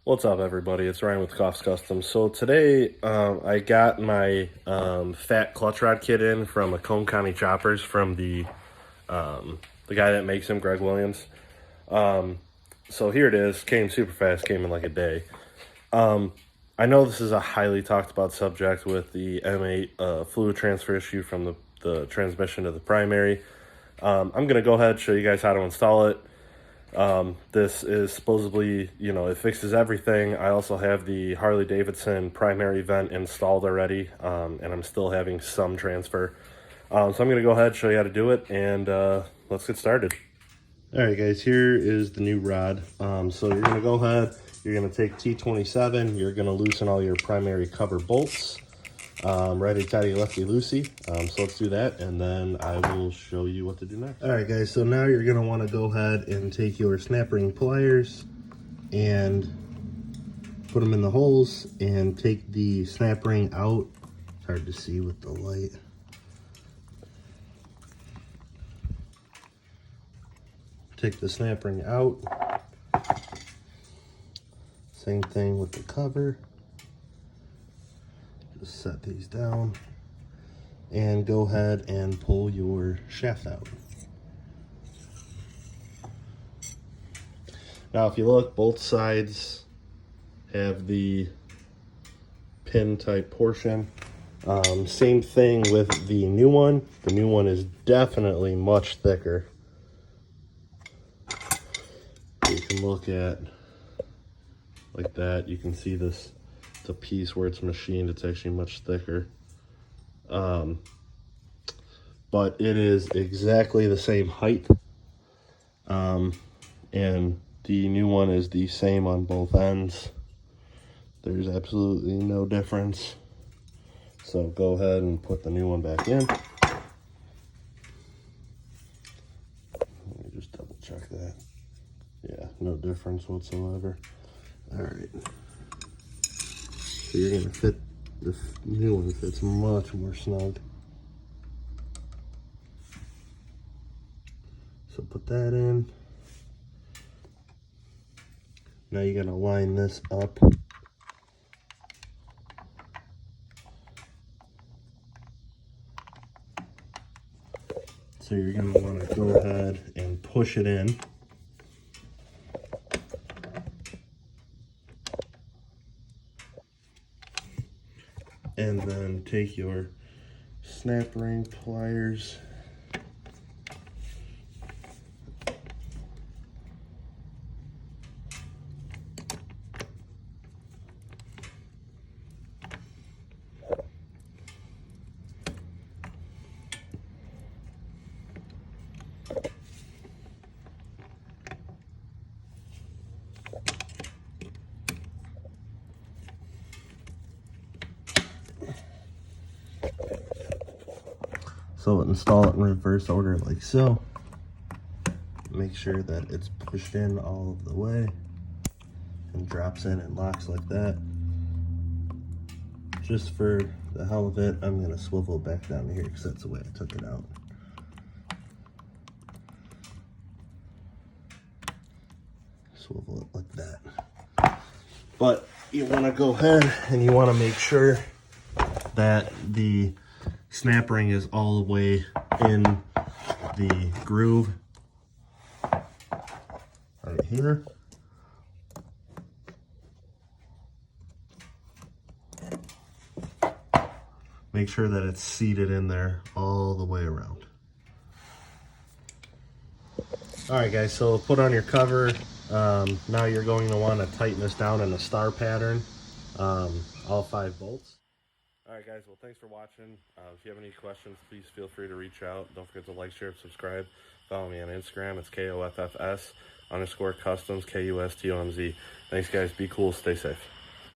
What's up, everybody? It's Ryan with Coffs Customs. So today, I got my fat clutch rod kit in from Macomb County Choppers from the guy that makes them, Greg Williams. So here it is. Came super fast. Came in like a day. I know this is a highly talked about subject with the M8 fluid transfer issue from the transmission to the primary. I'm gonna go ahead and show you guys how to install it. This is supposedly, it fixes everything. I also have the Harley Davidson primary vent installed already, and I'm still having some transfer. So I'm going to go ahead and show you how to do it, and let's get started. All right, guys, here is the new rod. So you're going to go ahead, you're going to take T27, you're going to loosen all your primary cover bolts. Righty tighty, lefty loosey. So let's do that, and then I will show you what to do next. All right, guys, so now you're going to want to go ahead and take your snap ring pliers and put them in the holes and take the snap ring out. It's hard to see with the light. Take the snap ring out. Same thing with the cover. Just set these down and go ahead and pull your shaft out. Now if you look, both sides have the pin type portion. Same thing with the new one. The new one is definitely much thicker. You can look at like that. You can see this, the piece where it's machined, it's actually much thicker. But it is exactly the same height. And the new one is the same on both ends. There's absolutely no difference. So go ahead and put the new one back in. Let me just double check that. Yeah, no difference whatsoever. All right. So you're gonna fit, the new one fits much more snug. So put that in. Now you're gonna line this up. So you're gonna wanna go ahead and push it in. And then take your snap ring pliers so install it in reverse order like so. Make sure that it's pushed in all of the way and drops in and locks like that. Just for the hell of it, I'm gonna swivel it back down here because that's the way I took it out. Swivel it like that. But you wanna go ahead and you wanna make sure that the snap ring is all the way in the groove right here. Make sure that it's seated in there all the way around. All right, guys, so put on your cover. Now you're going to want to tighten this down in a star pattern, all 5 bolts. All right, guys, well, thanks for watching. If you have any questions, please feel free to reach out. Don't forget to like, share, and subscribe. Follow me on Instagram. It's KOFFS_customs, KUSTOMZ. Thanks, guys. Be cool. Stay safe.